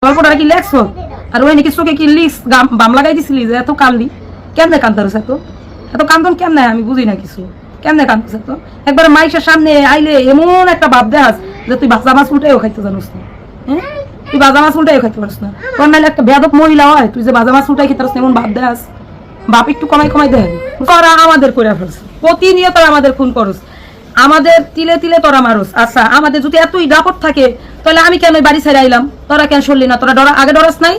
গল্পটা কি লেখছ? আর ওই নাকি চোখে কি লিস বাম লাগাই দিছিলি যে এত কানলি? কেমনে কান্দারস এত এত কান্দন কেমনে? আমি বুঝি না কিছু। কেমনে কান্দছ এত? একবার মাইশের সামনে আইলে এমন একটা ভাব দেখাস যে তুই বাচ্চা মাছ উল্টাইও খাইতে জানোস না। হ্যাঁ, তুই বাজা মাছ উল্টাইও খাইতে পারিস না। তোর নাহলে একটা বেয়াদব মহিলা হয়, তুই যে বাজা মাছ উল্টাই খেতে পারিস এমন ভাব দেখাস। বাপ একটু কমাই দেয় তোরা আমাদের করে ফেলছ, প্রতিনিয়ত আমাদের খুন করস, আমাদের তিলে তিলে তোরা মারুস। আচ্ছা, আমাদের যদি এতই ডাপট থাকে তাহলে আমি কেন বাড়ি ছেড়ে আইলাম? তোরা কেন শুনলি না? তোরা আগে ডরাস নাই?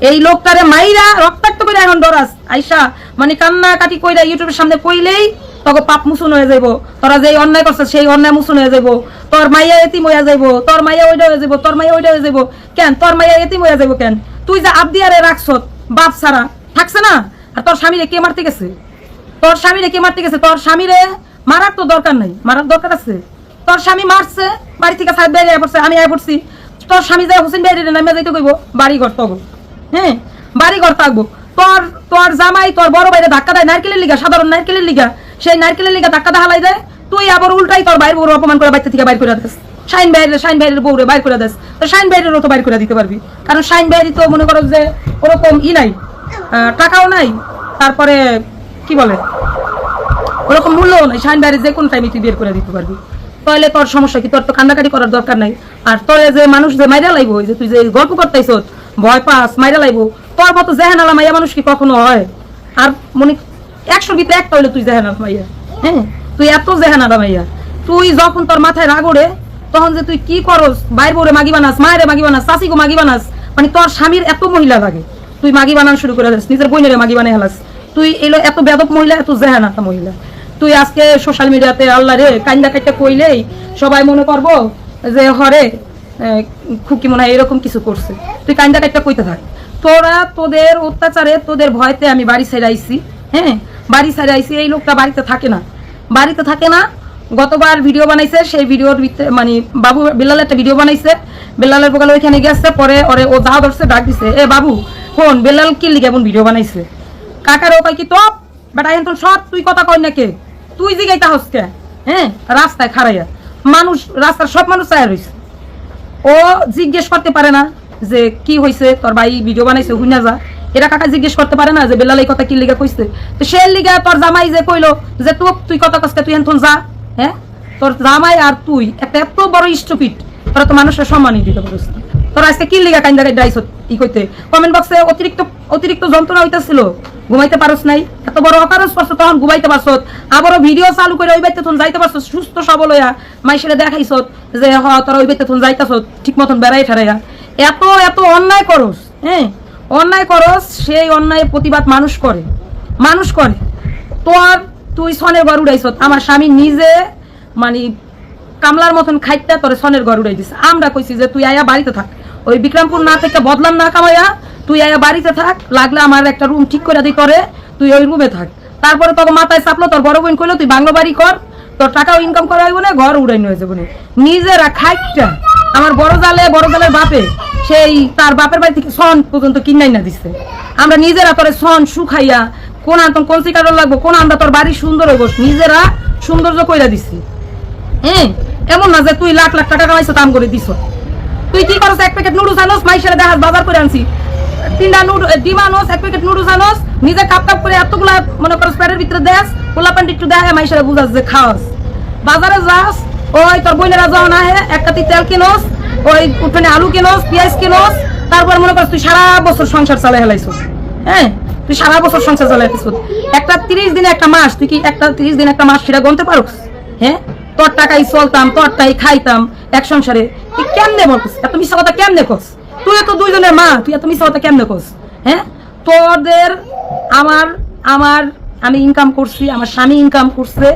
এই লোকটারে মাইরা রক্তাক্ত করে এখন ডরাস আইসা, মানে কান্না কাটি কইরা ইউটিউবের সামনে কইলেই তোকে পাপ মুসুন হয়ে যাইব। তোরা যে অন্যায় করছিস সেই অন্যায় মুসুন হয়ে যাইব। তোর মাইয়া এতিম হয়ে যাইব, তোর মাইয়া ওইটা হয়ে যাইব, তোর মাইয়া ওইটা হয়ে যাইব। কেন তোর মাইয়া এতিম হয়ে যাইব কেন? তুই যে আবদিয়ারে রাখছ বাপ ছাড়া থাকছে না? আর তোর স্বামীরে কে মারতে গেছে? তোর স্বামীরে কে মারতে গেছে? তোর স্বামীরে মারার তো দরকার নাই, মারার দরকার আছে? তোর স্বামী মারছে, বাড়ি থেকে সাহেব বেরিয়ে পড়ছে, আমি আয় পড়ছি। তোর স্বামী যায় হোসেন বেরিয়ে নামে যাইতে কইব বাড়ি ঘর তগো। হ্যাঁ, বাড়ি ঘর থাকবো। তোর জামাই তোর বড় বাইরে ধাক্কা দেয় নারকেলের লিগা, সাধারণ নারকেলের লিগা। সেই নারকেলের লিগা ধাক্কা হালাই দেয়, তুই আবার উল্টাই তোর বাইর বউর অপমান করে বাড়িতে থেকে বাইর করে দিস। শাইন বাইরের বউরে বাইর করে দিস, তো শাইন বাইরেরও তো বাইর করে দিতে পারবি। কারণ শাইন বাইরে তো মনে করো যে ওরকম নাই, টাকাও নাই, তারপরে কি বলে ওরকম মূল্যও নাই। শাইন বাইরে যে কোনো টাইমে তুই বের করে দিতে পারবি। তাহলে তোর সমস্যা কি? তোর তো কান্নাকাটি করার দরকার নাই। আর তোর যে মানুষ যে মাইরা লাইবো, যে তুই যে গল্প করতেছ ভয় পাস মাইরা লাইবো, তোর মতো জেহানালা মাইয়া মানুষ কি কখনো হয়? আর মনে 100 ভিতরে একটা হইলে তুই জেহানালা মাইয়া। হ্যাঁ, তুই এত জেহানালা মাইয়া। তুই যখন তোর মাথায় রাগ ওড়ে তখন যে তুই কি করস, বাইর বউরে মাগি বানাস, মায়েরে মাগি বানাস, চাষিকে মাগি বানাস, মানে তোর স্বামীর এত মহিলা লাগে তুই মাগি বানানো শুরু করে দিস, নিজের বোনেরে মাগি বানাই হেলাস। তুই এলো এত বেদব মহিলা, এত জেহানাতা মহিলা। তুই আজকে সোশ্যাল মিডিয়াতে আল্লাহ রে কান্দা কাইটা কইলেই সবাই মনে করবো যে হরে খুকি মনে হয় এরকম কিছু করছে। তুই কান্দা কাইটা কইতে থাক। তোরা তোদের অত্যাচারে তোদের ভয়তে আমি বাড়ি ছেড়ে আইছি। হ্যাঁ, বাড়ি ছেড়ে আইছি। এই লোকটা বাড়িতে থাকে না। গতবার ভিডিও বানাইছে, সেই ভিডিওর মানে বাবু বেলাল একটা ভিডিও বানাইছে, বেলালের বকালে ওইখানে গেছে, পরে ওরে ও যা ধরছে ডাক দিছে, এ বাবু ফোন বেলাল কি লিগে এমন ভিডিও বানাইছে? কাকার ওপাই কি টপ বেটা এখন সব তুই কথা কই না কে? তুই জিগাইতা হসকে? হ্যাঁ, রাস্তায় খাড়াইয়া মানুষ, রাস্তার সব মানুষ চায় রইছে। ও জিজ্ঞেস করতে পারে না যে কি হয়েছে, তোর ভাই ভিডিও বানাইছে হুইনা যা। এটা কাকা জিজ্ঞেস করতে পারে না যে বেলাল এই কথা কি লিগা কইছে? তো সে লিগা তোর জামাই যে কইলো যে তুই কথা কসকে তুই এখন যা। হ্যাঁ, তোর জামাই আর তুই একটা এত বড় স্টুপিড, তোরা তো মানুষের সম্মানই দিতে পারিস না। তোরা আজকে কি লিগা কাইন্দা গাইছ ই কইতে? কমেন্ট বক্সে অতিরিক্ত যন্ত্রণা হইতাছিল, ঘুমাইতে পারস নাই, এত বড় অকারজ করছ তখন ঘুমাইতে পারছ, আবারও ভিডিও চালু করে ওই বাইতে তখন যাইতে পারছ সুস্থ সবল হইয়া, মাইসেরে দেখাইছ যে হ তোরা ওই বাইতে তখন যাইতাছ ঠিক মতন বেড়াই ফেরাইয়া। এত অন্যায় করস। হ্যাঁ, অন্যায় করস, সেই অন্যায়ের প্রতিবাদ মানুষ করে। তুই সনের ঘর উড়াইছ, আমার স্বামী নিজে মানে কামলার মতন খাইতে তোরে সনের ঘর উড়াই দিছে। আমরা কইছি যে তুই আয়া বাড়িতে থাক, ওই বিক্রমপুর না থেকে বদলাম না কামাইয়া তুই আয়া বাড়িতে থাক, লাগলে আমার একটা রুম ঠিক করে দিই করে, তুই ওই রুমে থাক। তারপরে তোকে মাথায় চাপলো, তোর বড় বোন কইলো তুই বাংলো বাড়ি কর, তোর টাকাও ইনকাম করা হইব না, ঘর উড়াই নিয়ে যাবো না। নিজেরা খাইটা আমার বড় জালের বাপে সেই তার বাপের বাড়ি থেকে সন পর্যন্ত কিনাই না দিচ্ছে। আমরা নিজেরা তোরে সন শুকাইয়া কোন আন্তন কোন শিকার লাগবো, কোন আমরা তোর বাড়ি সুন্দর হইব, নিজেরা সৌন্দর্য কইরা দিচ্ছি। হ্যাঁ, এমন না যে তুই লাখ টাকা কামাইছো দাম করে দিছ। তুই কি করছ? এক প্যাকেট নুডলস আনোস, মাইসেরে দেখাস বাজার করে আনছি, 3টা ডিম আনোস, 1 প্যাকেট নুডলস আনোস, নিজে কাপ করে এতগুলা মনে করস প্যাটের ভিতরে দেস, পোলা প্যান্ট একটু দেখা মাইসেরে বুঝাস যে খাওয়াস। বাজারে যাস, ওই তোর বোনেরা যাও না, হ্যাঁ এক কাতি তেল কিনোস, ওই উঠোনে আলু কিনোস, পেঁয়াজ কিনোস, তারপর মনে করস তুই সারা বছর সংসার চালাই হেলাইছিস। হ্যাঁ, তুই সারা বছর সংসার চালাইছিস। একটা 30 দিনে একটা মাস, তুই কি একটা 30 দিনে একটা মাস সেটা গুনতে পারোস? হ্যাঁ, তোর টাকাই চলতাম, তোরটাই খাইতাম এক সংসারে। তুই কেমনে বলছিস? এত মিথ্যা কথা কেমনে কস? তুই তো 2 জনের মা, তুই এত মিথ্যা কথা কেমনে কস? হ্যাঁ, তোদের আমি ইনকাম করছি, আমার স্বামী ইনকাম করছে,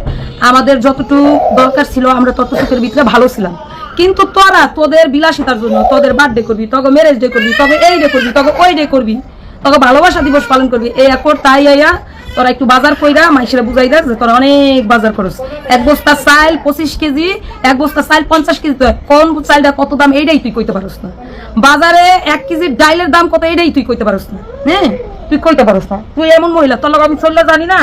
আমাদের যতটুকু দরকার ছিল আমরা ততটুকুর ভিতরে ভালো ছিলাম। কিন্তু তোরা তোদের বিলাসিতার জন্য তোদের বার্থডে করবি, তোকে ম্যারেজ ডে করবি, তোকে এই ডে করবি, তোকে ওই ডে করবি, তোকে ভালোবাসা দিবস পালন করবি, এই একর তাই আইয়া তোরা একটু বাজার কইরা মাইসেরা বুঝাই দেয় যে তোরা অনেক বাজার করস। 1 বস্তা চাল 25 কেজি, 1 বস্তা চাল 50 কেজি, কোন চালটা কত দাম এইটাই তুই কইতে পারস না। বাজারে 1 কেজি ডাইলের দাম কত এইটাই তুই কইতে পারস না। হ্যাঁ, তুই কইতে পারস না। তুই এমন মহিলা, তোর লোক আমি চললে জানি না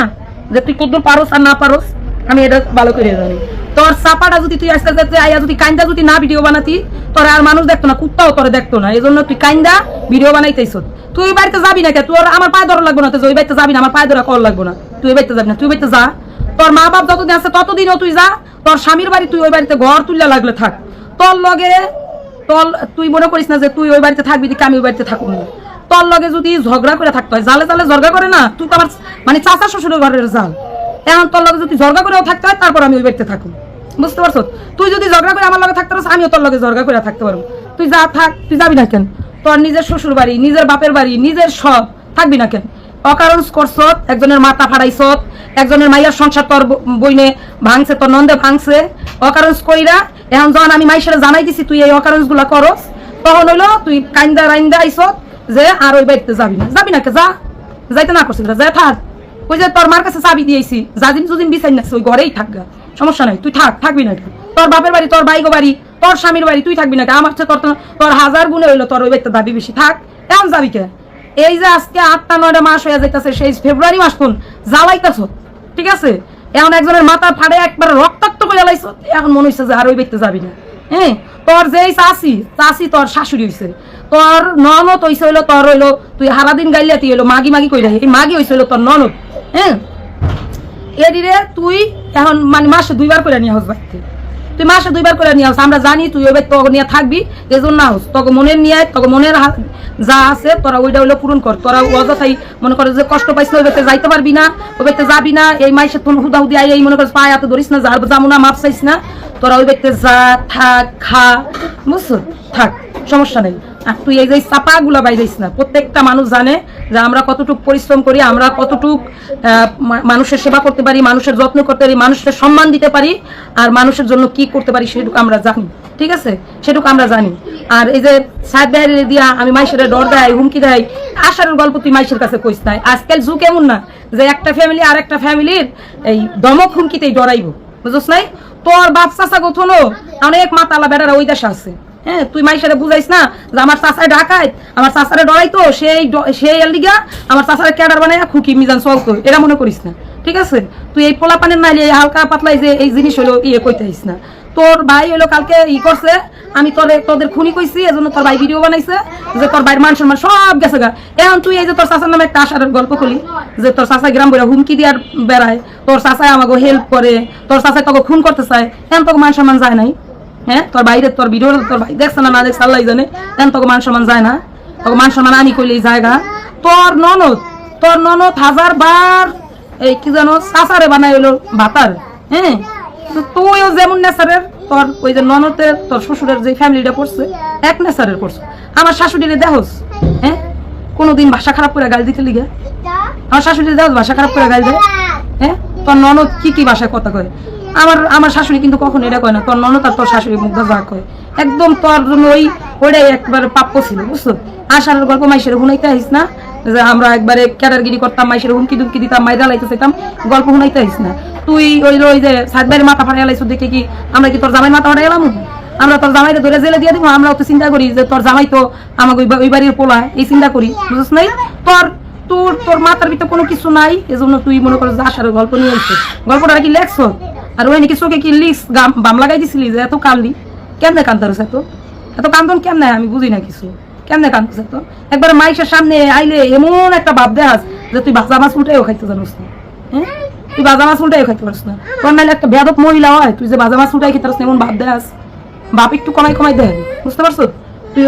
যে তুই কত পারস আর না পারস, আমি এটা ভালো করে জানি। তোর চাপাটা যদি তুই আস্তে আস্তে আইয়া যদি কাইন্দা যদি না ভিডিও বানাতি তোর আর মানুষ দেখতো না, কুত্তাও তোরে দেখতো না। এই জন্য তুই কাইন্দা ভিডিও বানাইতেছ। তুই বাড়িতে যাবি না কে? তোর আমার পায়ে ধরা লাগবো না, তুই ওই বাড়িতে যাবি না, আমার পায়ে ধরা কল লাগবো না, তুই ওই বাড়িতে যাবি না, তুই বাড়িতে যা। তোর মা বাপ যতদিন আছে ততদিনও তুই যা। তোর স্বামীর বাড়ি তুই ওই বাড়িতে ঘর তুললে লাগলে থাক। তোর লগে তুই মনে করিস না যে তুই ওই বাড়িতে থাকবি, আমি ওই বাড়িতে থাকবো না। তোর লগে যদি ঝগড়া করে থাকতে হয়, জালে জালে ঝগড়া করে না, তুই তো আমার মানে চাচা শ্বশুরের ঘরের জাল। এখন তোর লগে যদি ঝগড়া করেও থাকতে হয় তারপর আমি ওই বাড়িতে থাকবো, বুঝতে পারছো? তুই যদি ঝগড়া করে আমার লগে থাকতে পারছ, আমিও তোর লগে ঝগড়া করে থাকতে পারবো। তুই যা থাক, তুই যাবি না কেন? তোর নিজের শ্বশুর বাড়ি, নিজের বাপের বাড়ি, নিজের সব, থাকবি না কেন? অকারণ করছ, একজনের মাথা ফাড়াইছ, একজনের মাইয়ার সংসার তোর বইনে ভাঙছে, তোর নন্দে ভাঙছে, অকারণ কইরা। এখন যখন আমি মাইশেরা জানাই দিছি তুই এই অকারণ গুলা করস, তখন হইলো তুই কাইন্দা রাইন্দা আইস যে আর ওই বাড়িতে যাবি না। যাবি না কে? যা, যাইতে না করছিস যা, থাক। ওই যে তোর মার কাছে চাবি দিয়েছি, যাদিন যদিন বিচাই না ওই ঘরেই থাকগা, সমস্যা নাই, তুই থাকবি না। তোর বাপের বাড়ি, তোর বাইগো বাড়ি, তোর স্বামীর বাড়ি, তুই থাকবি না। আমার তোর হাজার গুণে হইলো তোর ওই বাড়িতে দাবি বেশি, থাক। এখন যাবি কে? এই যে আজকে 8-9 মাস হয়ে যাইতেছে, সেই ফেব্রুয়ারি মাস কোন জ্বালাইতেছ, ঠিক আছে? এখন একজনের মাথা ফাড়ে একবার রক্তাক্ত করে লাইছ, এখন মনে হচ্ছে যে আর ওই বাড়িতে যাবি না। হ্যাঁ, তোর যেই চাষি তোর শাশুড়ি হইছে, তোর ননদ হইছে হইলো তোর হইলো, তুই সারাদিন গাইলে তুই হইলো মাগি মাগি কইরা, এই মাগি হইছে হইলো তোর ননদ। হ্যাঁ, এদিরে তুই এখন মানে মাসে 2বার করে নিয়ে হস বাড়িতে, তুই মাসে 2বার করে নিয়ে হস। আমরা জানি তুই ওই বাড়ি তোকে নিয়ে থাকবি, এই জন্য না হস। তোকে মনের নিয়ে, তোকে মনের যা আছে তোরা ওইটা হইলো পূরণ কর। তোরা অযথাই মনে করে যে কষ্ট পাইছ, ওই বাড়িতে যাইতে পারবি না, ওই বাড়িতে যাবি না, এই মাইসে তোর হুদাহুদি আই এই মনে করিস পায়ে হাতে ধরিস না, যাবো না, মাপ চাইস না। তোরা ওই বাড়িতে যা, থাক, খা, বুঝছো? থাক, সমস্যা নেই। আর তুই এই যে চাপা গুলা বাইরেছিস না। প্রত্যেকটা মানুষ জানে যে আমরা কতটুক পরিশ্রম করি, আমরা কতটুক মানুষের সেবা করতে পারি, মানুষের যত্ন করতে পারি, মানুষের সম্মান দিতে পারি, আর মানুষের জন্য কি করতে পারি সেটুকু আমরা জানি, ঠিক আছে? সেটুকু আমরা জানি। আর এই যে সাহেব বাইরে দিয়া আমি মাইশের ডর দেয়, হুমকি দেয়, আসার গল্প তুই মাইশের কাছে কইস নাই। আজকাল যুগ এমন না যে একটা ফ্যামিলি আর একটা ফ্যামিলির এই দমক হুমকিতেই ডরাইব, বুঝছ নাই? তোর বাপ চাচা গোথনো অনেক মাতালা বেড়ারা ওই দেশে আছে। হ্যাঁ, তুই মাইশারে বুঝাইস না যে আমার চাচায় ঢাকায়, আমার চাচারে ডরাইতো, সেই লিগা আমার চাচারে ক্যাডার বানায় খুকি মিজান চলতো, এটা মনে করিস না, ঠিক আছে? তুই এই পোলা পানের নাইলে হালকা পাতলাই যে এই জিনিস হলো কইতে আইস না। তোর ভাই হলো কালকে করছে, আমি তোদের খুনি কইছি, এজন্য তোর ভাই ভিডিও বানাইছে যে তোর ভাইয়ের মান সম্মান সব গেছে গা। এখন তুই এই যে তোর চাচার নামে একটা আশার গল্প করলি যে তোর চাচা গ্রাম বইরা হুমকি দিয়ার বেড়ায়, তোর চাচায় আমাকে হেল্প করে, তোর চাচায় তোকে খুন করতে চায়, এখন তোকে মান সম্মান যায় নাই? হ্যাঁ, তোর বাইরে তোর ভিডিও তোর ভাই দেখছে না দেখছে আল্লাহ জানে, এখন তোকে মান সম্মান যায় না? তোকে মান সম্মান আনি কইলেই জায়গা। তোর ননদ 1000 বার এই কি জানো চাচারে বানাই হইলো ভাতার। হ্যাঁ, তুইও যেমন নেচারের, তোর ওই যে ননদের তোর শ্বশুরের যে ফ্যামিলিটা পড়ছে এক নেচারের পড়ছে। আমার শাশুড়িরে দেহস, হ্যাঁ, কোনোদিন ভাষা খারাপ করে গাল দিতে লিগে? আমার শাশুড়িরে দেহস ভাষা খারাপ করে গাল দেয়? হ্যাঁ, তোর ননদ কি ভাষায় কথা কয়? আমার শাশুড়ি কিন্তু কখনো এটা কয় না। তোর ননদ আর তোর শাশুড়ি মুগ্ধা যা কয় একদম তোর জন্য ওইটাই একবার প্রাপ্য ছিল, বুঝছো? আশার গল্প মাইশের শুনাইতে আহিস না যে আমরা একবারে ক্যাডারগিরি করতাম, মাইশের হুমকি দুমকি দিতাম, মাইরা লাইতে চাইতাম, গল্প শুনাইতে আহিস না। তুই ওই যে সাতবাইয়ের মাথা ফাটাই লাইছো দেখে কি আমরা কি তোর জামাই মাথা ফাটাই গেলাম? আমরা তোর জামাইরে ধরে জেলে দিয়ে দিব? আমরাও তো চিন্তা করি যে তোর জামাই তো আমাকে ওই বাড়ির পোলা, এই চিন্তা করি, বুঝছ নাই? তোর মাথার ভিতরে কোনো কিছু নাই, এজন্য তুই মনে করো যে আশার গল্প নিয়ে আসছিস। গল্পটা কি লেখছ? আর ওই নাকি চোখে কি লিস বাম লাগাই দিছিলি যে এত কান্দি? কেমনে কান্দারস? এত কান্দন কেমনে? আমি বুঝি না কিছু, কেমনে কান্দছ? এত একবার মাইশের সামনে আইলে এমন একটা ভাব দেখাস যে তুই বাজা মাছ উল্টাইও খাইতে জানোস না। হ্যাঁ, তুই বাজা মাছ উল্টাইও খাইতে পারিস না। তোর নাইলে একটা বেয়াদব মহিলা হয়, তুই যে বাজা মাছ উল্টাই খেতে পারিস না এমন ভাব দেখাস। বাপ একটু কমাই দেয়, বুঝতে পারছো? তুই